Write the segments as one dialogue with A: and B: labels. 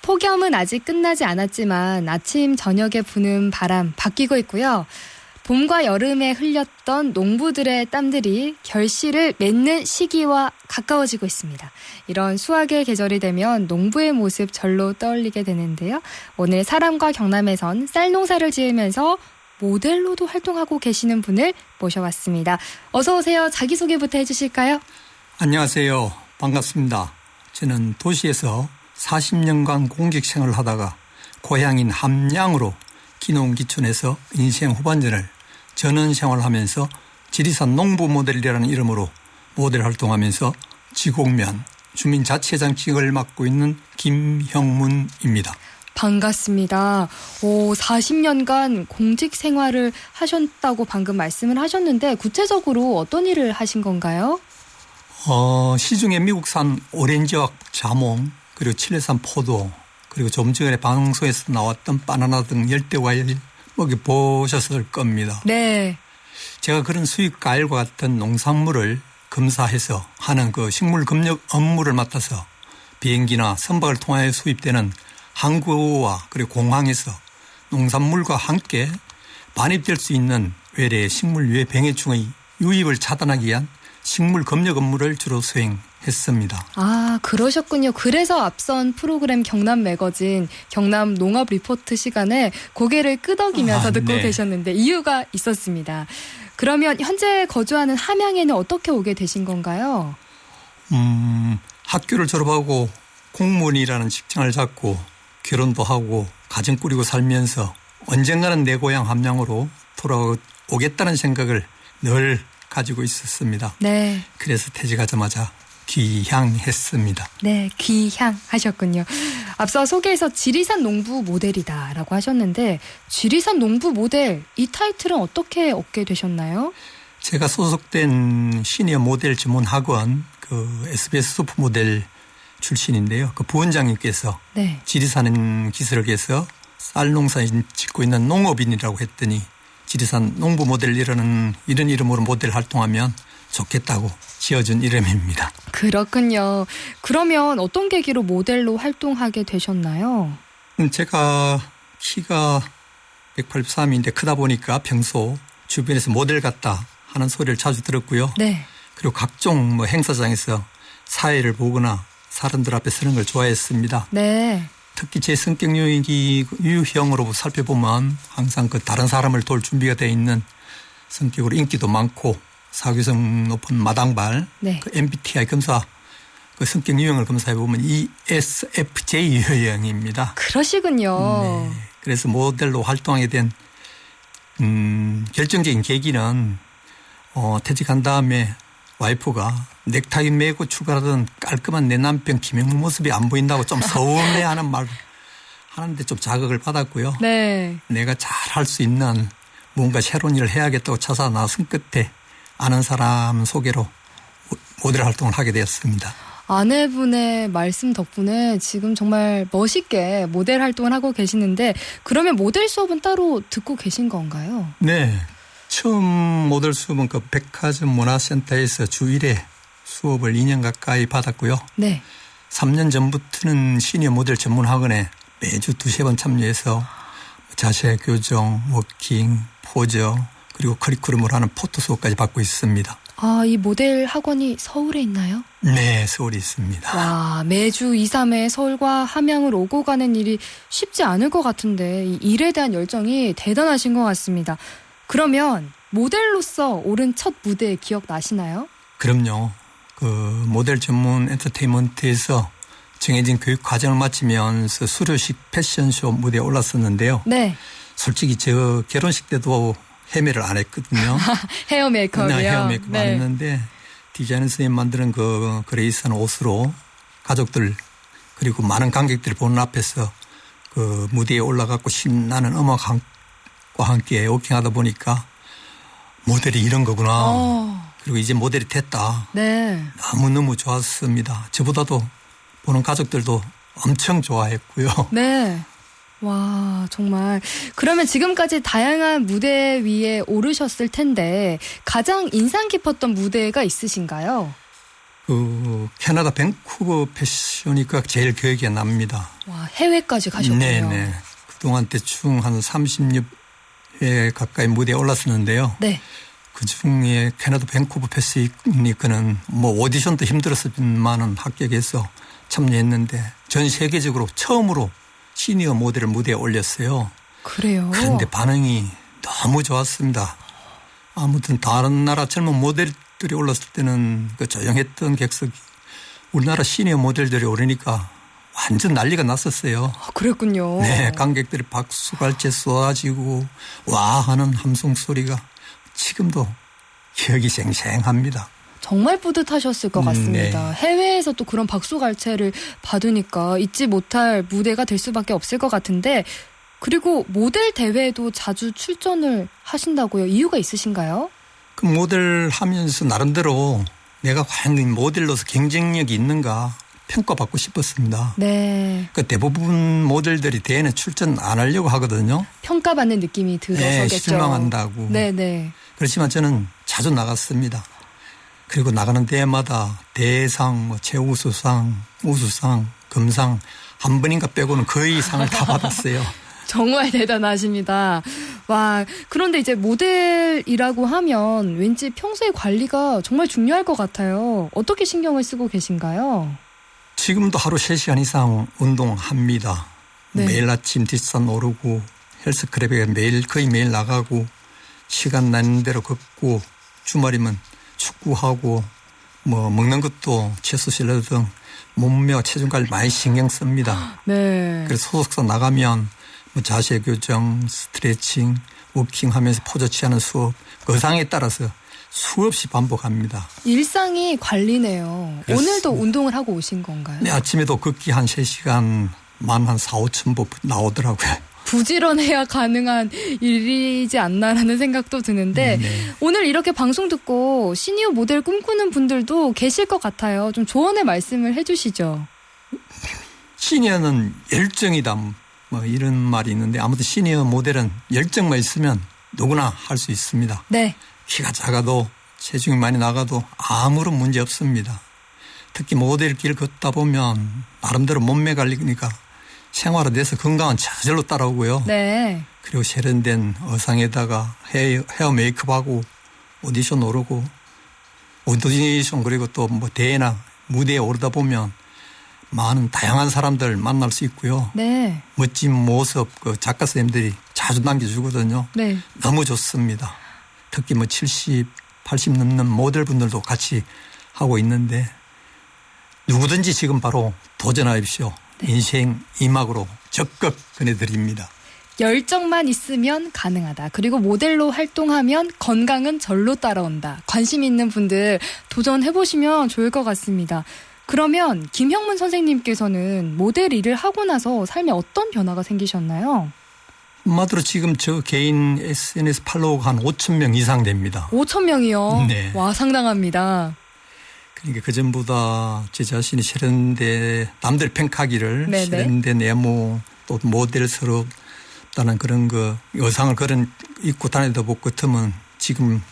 A: 폭염은 아직 끝나지 않았지만 아침 저녁에 부는 바람 바뀌고 있고요. 봄과 여름에 흘렸던 농부들의 땀들이 결실을 맺는 시기와 가까워지고 있습니다. 이런 수확의 계절이 되면 농부의 모습 절로 떠올리게 되는데요. 오늘 사람과 경남에선 쌀 농사를 지으면서 모델로도 활동하고 계시는 분을 모셔왔습니다. 어서 오세요. 자기소개부터 해주실까요?
B: 안녕하세요. 반갑습니다. 저는 도시에서 40년간 공직 생활을 하다가 고향인 함양으로 기농기촌에서 인생 후반전을 전원 생활하면서 지리산 농부 모델이라는 이름으로 모델 활동하면서 지곡면 주민자치회장직을 맡고 있는 김형문입니다.
A: 반갑습니다. 40년간 공직 생활을 하셨다고 방금 말씀을 하셨는데 구체적으로 어떤 일을 하신 건가요?
B: 시중에 미국산 오렌지와 자몽 그리고 칠레산 포도 그리고 좀 전에 방송에서 나왔던 바나나 등 열대과일 먹여보셨을 겁니다.
A: 네.
B: 제가 그런 수입 과일과 같은 농산물을 검사해서 하는 그 식물 검역 업무를 맡아서 비행기나 선박을 통하여 수입되는 항구와 그리고 공항에서 농산물과 함께 반입될 수 있는 외래의 식물 유해 병해충의 유입을 차단하기 위한 식물 검역 업무를 주로 수행했습니다.
A: 아, 그러셨군요. 그래서 앞선 프로그램 경남 매거진 경남 농업 리포트 시간에 고개를 끄덕이면서 듣고
B: 네.
A: 계셨는데 이유가 있었습니다. 그러면 현재 거주하는 함양에는 어떻게 오게 되신 건가요?
B: 학교를 졸업하고 공무원이라는 직장을 잡고 결혼도 하고 가정 꾸리고 살면서 언젠가는 내 고향 함양으로 돌아오겠다는 생각을 늘 가지고 있었습니다.
A: 네.
B: 그래서 퇴직하자마자 귀향했습니다.
A: 네, 귀향하셨군요. 앞서 소개에서 지리산 농부 모델이다라고 하셨는데 지리산 농부 모델 이 타이틀은 어떻게 얻게 되셨나요?
B: 제가 소속된 시니어 모델 전문 학원 그 SBS 수프 모델 출신인데요. 그 부원장님께서
A: 네.
B: 지리산 기술학에서 쌀 농사 짓고 있는 농업인이라고 했더니 지리산 농부 모델이라는 이런 이름으로 모델 활동하면 좋겠다고 지어준 이름입니다.
A: 그렇군요. 그러면 어떤 계기로 모델로 활동하게 되셨나요?
B: 제가 키가 183인데 크다 보니까 평소 주변에서 모델 같다 하는 소리를 자주 들었고요.
A: 네.
B: 그리고 각종 행사장에서 사회를 보거나 사람들 앞에 서는 걸 좋아했습니다.
A: 네.
B: 특히 제 성격 유형으로 살펴보면 항상 그 다른 사람을 도울 준비가 되어 있는 성격으로 인기도 많고 사교성 높은 마당발,
A: 네.
B: 그 MBTI 검사 그 성격 유형을 검사해 보면 ESFJ 유형입니다.
A: 그러시군요.
B: 네. 그래서 모델로 활동하게 된 결정적인 계기는 퇴직한 다음에 와이프가 넥타이 메고 출근하던 깔끔한 내 남편 김영무 모습이 안 보인다고 좀 서운해하는 말을 하는데 좀 자극을 받았고요.
A: 네.
B: 내가 잘 할 수 있는 뭔가 새로운 일을 해야겠다고 찾아 나선 끝에 아는 사람 소개로 모델 활동을 하게 되었습니다.
A: 아내분의 말씀 덕분에 지금 정말 멋있게 모델 활동을 하고 계시는데 그러면 모델 수업은 따로 듣고 계신 건가요?
B: 네. 처음 모델 수업은 그 백화점 문화센터에서 주 1회 수업을 2년 가까이 받았고요.
A: 네.
B: 3년 전부터는 시니어 모델 전문 학원에 매주 2-3번 참여해서 자세 교정, 워킹, 포즈 그리고 커리큘럼을 하는 포토 수업까지 받고 있습니다.
A: 아, 이 모델 학원이 서울에 있나요?
B: 네, 서울에 있습니다.
A: 와, 매주 2, 3회 서울과 함양을 오고 가는 일이 쉽지 않을 것 같은데 이 일에 대한 열정이 대단하신 것 같습니다. 그러면 모델로서 오른 첫 무대 기억나시나요?
B: 그럼요. 그 모델 전문 엔터테인먼트에서 정해진 교육 과정을 마치면서 수료식 패션쇼 무대에 올랐었는데요.
A: 네.
B: 솔직히 저 결혼식 때도 헤매를 안 했거든요.
A: 헤어 메이크업이요?
B: 헤어 메이크업 안 했는데 디자이너 선생님 만드는 그 그레이스한 옷으로 가족들 그리고 많은 관객들이 보는 앞에서 그 무대에 올라가고 신나는 음악과 함께 워킹하다 보니까 모델이 이런 거구나. 그리고 이제 모델이 됐다.
A: 네.
B: 너무너무 좋았습니다. 저보다도 보는 가족들도 엄청 좋아했고요.
A: 네. 와, 정말. 그러면 지금까지 다양한 무대 위에 오르셨을 텐데 가장 인상 깊었던 무대가 있으신가요?
B: 캐나다 밴쿠버 패션위크가 제일 기억에 납니다.
A: 와, 해외까지 가셨군요.
B: 네네. 그동안 대충 한 30회 가까이 무대에 올랐었는데요.
A: 네.
B: 그중에 캐나다 밴쿠버 패션위크는 뭐 오디션도 힘들었지만은 합격해서 참여했는데 전 세계적으로 처음으로 시니어 모델을 무대에 올렸어요.
A: 그래요?
B: 그런데 반응이 너무 좋았습니다. 아무튼 다른 나라 젊은 모델들이 올랐을 때는 그 조용했던 객석이 우리나라 시니어 모델들이 오르니까 완전 난리가 났었어요.
A: 아, 그랬군요.
B: 네, 관객들이 박수갈채 쏟아지고 와 하는 함성 소리가 지금도 기억이 생생합니다.
A: 정말 뿌듯하셨을 것 같습니다.
B: 네.
A: 해외에서 또 그런 박수갈채를 받으니까 잊지 못할 무대가 될 수밖에 없을 것 같은데, 그리고 모델 대회에도 자주 출전을 하신다고요. 이유가 있으신가요?
B: 그 모델 하면서 나름대로 내가 과연 모델로서 경쟁력이 있는가 평가받고 싶었습니다.
A: 네.
B: 그 대부분 모델들이 대회에 출전 안 하려고 하거든요.
A: 평가받는 느낌이 들어서겠죠.
B: 네, 실망한다고.
A: 네네.
B: 그렇지만 저는 자주 나갔습니다. 그리고 나가는 대회마다 대상, 뭐 최우수상, 우수상, 금상 한 번인가 빼고는 거의 상을 다 받았어요.
A: 정말 대단하십니다. 와, 그런데 이제 모델이라고 하면 왠지 평소에 관리가 정말 중요할 것 같아요. 어떻게 신경을 쓰고 계신가요?
B: 지금도 하루 3시간 이상 운동합니다.
A: 네.
B: 매일 아침 뒷산 오르고 헬스클럽에 거의 매일 나가고 시간 나는 대로 걷고 주말이면 축구하고 뭐 먹는 것도 채소 샐러드 등 몸매와 체중 관리 많이 신경 씁니다.
A: 네.
B: 그래서 소속사 나가면 뭐 자세 교정, 스트레칭, 워킹하면서 포즈 취하는 수업, 의상에 따라서 수없이 반복합니다.
A: 일상이 관리네요.
B: 그렇습니다.
A: 오늘도 운동을 하고 오신 건가요?
B: 네, 아침에도 걷기 한 3시간 한 4, 5천 보 나오더라고요.
A: 부지런해야 가능한 일이지 않나라는 생각도 드는데
B: 네.
A: 오늘 이렇게 방송 듣고 시니어 모델 꿈꾸는 분들도 계실 것 같아요. 좀 조언의 말씀을 해주시죠.
B: 시니어는 열정이다 뭐 이런 말이 있는데 아무튼 시니어 모델은 열정만 있으면 누구나 할 수 있습니다.
A: 네.
B: 키가 작아도 체중이 많이 나가도 아무런 문제 없습니다. 특히 모델 길 걷다 보면 나름대로 몸매 관리니까 생활화돼서 건강한 저절로 따라오고요.
A: 네.
B: 그리고 세련된 의상에다가 헤어 메이크업하고 오디션 오르고 오디션 그리고 또 뭐 대회나 무대에 오르다 보면 많은 다양한 사람들 만날 수 있고요.
A: 네.
B: 멋진 모습 그 작가 선생님들이 자주 남겨주거든요.
A: 네.
B: 너무 좋습니다. 특히 뭐 70, 80 넘는 모델분들도 같이 하고 있는데 누구든지 지금 바로 도전하십시오. 네. 인생 이막으로 적극 권해드립니다.
A: 열정만 있으면 가능하다. 그리고 모델로 활동하면 건강은 절로 따라온다. 관심 있는 분들 도전해보시면 좋을 것 같습니다. 그러면 김형문 선생님께서는 모델 일을 하고 나서 삶에 어떤 변화가 생기셨나요?
B: 한마디로 지금 저 개인 SNS 팔로워가 한 5천 명 이상 됩니다.
A: 5천 명이요?
B: 네.
A: 와, 상당합니다.
B: 그러니까 그전보다 제 자신이 세련된 남들 평가하기를
A: 네네.
B: 세련된 외모 또 모델스럽다는 그런 거 의상을 그런 입고 다니다 보고 같으면 지금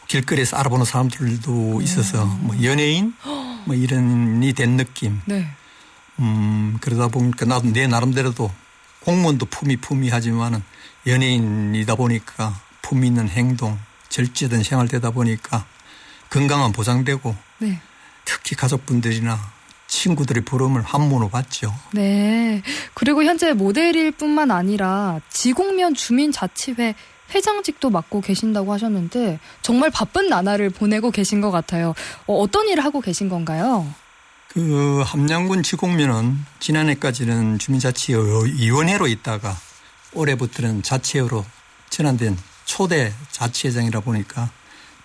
B: 길거리에서 알아보는 사람들도 있어서 뭐 연예인 뭐 이런이 된 느낌.
A: 네.
B: 그러다 보니까 나도 내 나름대로도 공무원도 품이 하지만은 연예인이다 보니까 품위 있는 행동, 절제된 생활되다 보니까 건강은 보장되고
A: 네.
B: 특히 가족분들이나 친구들의 부름을 한몸으로 받죠.
A: 네. 그리고 현재 모델일 뿐만 아니라 지곡면 주민자치회 회장직도 맡고 계신다고 하셨는데 정말 바쁜 나날을 보내고 계신 것 같아요. 어떤 일을 하고 계신 건가요?
B: 그 함양군 지곡면은 지난해까지는 주민자치위원회로 있다가 올해부터는 자치회로 전환된 초대 자치회장이라 보니까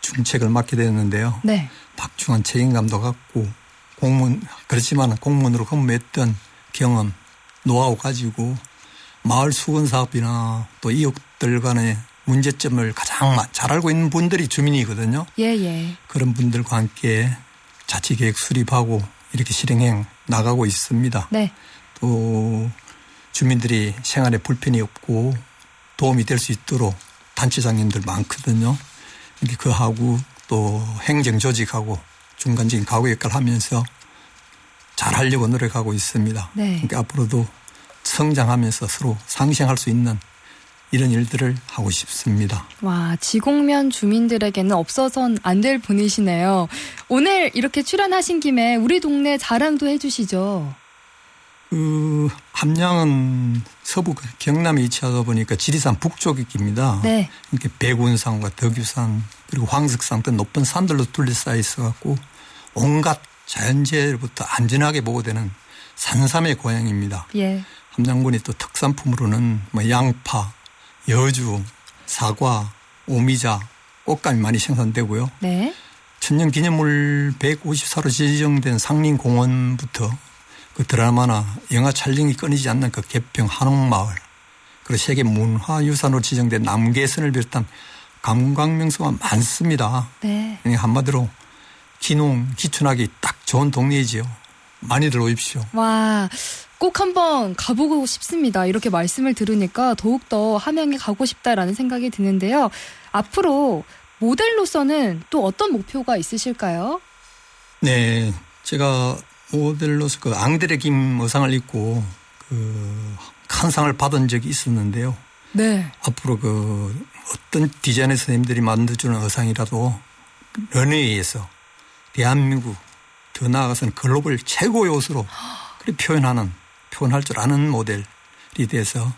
B: 중책을 맡게 되었는데요.
A: 네.
B: 박중한 책임감도 갖고 그렇지만 공무원으로 근무했던 경험, 노하우 가지고 마을 수건 사업이나 또 이웃들 간의 문제점을 가장 잘 알고 있는 분들이 주민이거든요.
A: 예.
B: 그런 분들과 함께 자치계획 수립하고 이렇게 실행해 나가고 있습니다.
A: 네.
B: 또 주민들이 생활에 불편이 없고 도움이 될 수 있도록 단체장님들 많거든요. 이렇게 그하고 또 행정조직하고 중간적인 가구 역할을 하면서 잘하려고 노력하고 있습니다.
A: 네.
B: 그러니까 앞으로도 성장하면서 서로 상생할 수 있는 이런 일들을 하고 싶습니다.
A: 와, 지곡면 주민들에게는 없어서는 안 될 분이시네요. 오늘 이렇게 출연하신 김에 우리 동네 자랑도 해주시죠.
B: 함양은 서부 경남에 위치하다 보니까 지리산 북쪽입니다.
A: 네.
B: 이렇게 백운산과 덕유산 그리고 황석산 등 높은 산들로 둘러싸여 있어갖고 온갖 자연재해로부터 안전하게 보호되는 산삼의 고향입니다.
A: 예.
B: 함양군이 또 특산품으로는 양파, 여주, 사과, 오미자, 꽃감이 많이 생산되고요.
A: 네.
B: 천년기념물 154로 지정된 상림공원부터 그 드라마나 영화 촬영이 끊이지 않는 그 개평 한옥마을, 그리고 세계 문화유산으로 지정된 남계선을 비롯한 관광명소가 많습니다.
A: 네.
B: 한마디로 기농기촌하기 딱 좋은 동네이지요. 많이들 오십시오.
A: 와, 꼭 한번 가보고 싶습니다. 이렇게 말씀을 들으니까 더욱더 함양에 가고 싶다라는 생각이 드는데요. 앞으로 모델로서는 또 어떤 목표가 있으실까요?
B: 네, 제가 모델로서 그 앙드레 김 의상을 입고 그 한 상을 받은 적이 있었는데요.
A: 네.
B: 앞으로 그 어떤 디자이너 선생님들이 만들어주는 의상이라도 런웨이에서 대한민국 더 나아가서는 글로벌 최고의 옷으로 표현할 줄 아는 모델이 돼서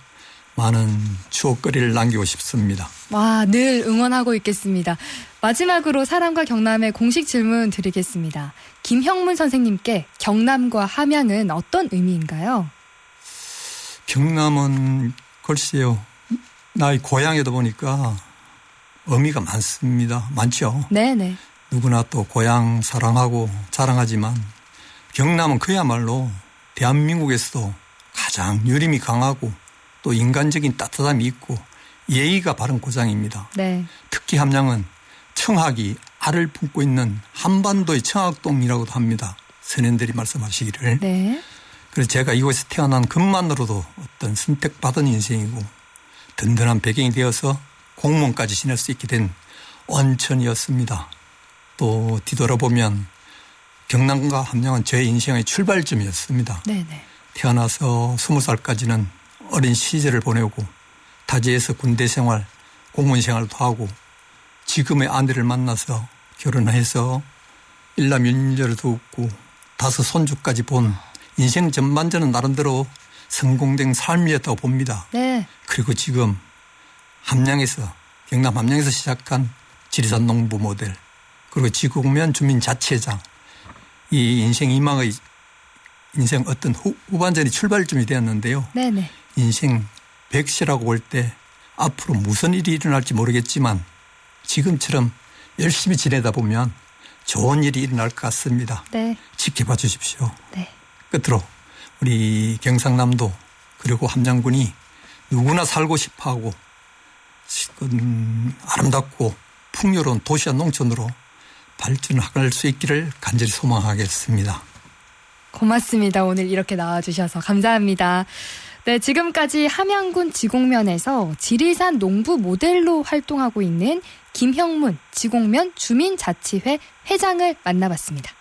B: 많은 추억거리를 남기고 싶습니다.
A: 와, 늘 응원하고 있겠습니다. 마지막으로 사람과 경남의 공식 질문 드리겠습니다. 김형문 선생님께 경남과 함양은 어떤 의미인가요?
B: 경남은 글쎄요. 나의 고향이다 보니까 의미가 많습니다. 많죠.
A: 네네.
B: 누구나 또 고향 사랑하고 자랑하지만 경남은 그야말로 대한민국에서도 가장 유림이 강하고 또 인간적인 따뜻함이 있고 예의가 바른 고장입니다.
A: 네.
B: 특히 함양은 청학이 알을 품고 있는 한반도의 청학동이라고도 합니다. 선현들이 말씀하시기를.
A: 네.
B: 그래서 제가 이곳에 태어난 것만으로도 어떤 선택받은 인생이고 든든한 배경이 되어서 공무원까지 지낼 수 있게 된 원천이었습니다. 또 뒤돌아보면 경남과 함양은 제 인생의 출발점이었습니다.
A: 네네.
B: 태어나서 20살까지는 어린 시절을 보내고 타지에서 군대 생활, 공무원 생활도 하고 지금의 아내를 만나서 결혼해서 일남 일녀를 두었고 5 손주까지 본 인생 전반전은 나름대로 성공된 삶이었다고 봅니다.
A: 네.
B: 그리고 지금 경남 함양에서 시작한 지리산 농부 모델, 그리고 지곡면 주민자치회장, 이 인생 어떤 후반전이 출발점이 되었는데요.
A: 네네.
B: 인생 100세라고 볼 때 앞으로 무슨 일이 일어날지 모르겠지만 지금처럼 열심히 지내다 보면 좋은 일이 일어날 것 같습니다.
A: 네.
B: 지켜봐 주십시오.
A: 네.
B: 끝으로 우리 경상남도 그리고 함양군이 누구나 살고 싶어하고 아름답고 풍요로운 도시와 농촌으로 발전할 수 있기를 간절히 소망하겠습니다.
A: 고맙습니다. 오늘 이렇게 나와주셔서 감사합니다. 네, 지금까지 함양군 지곡면에서 지리산 농부 모델로 활동하고 있는 김형문 지곡면 주민자치회 회장을 만나봤습니다.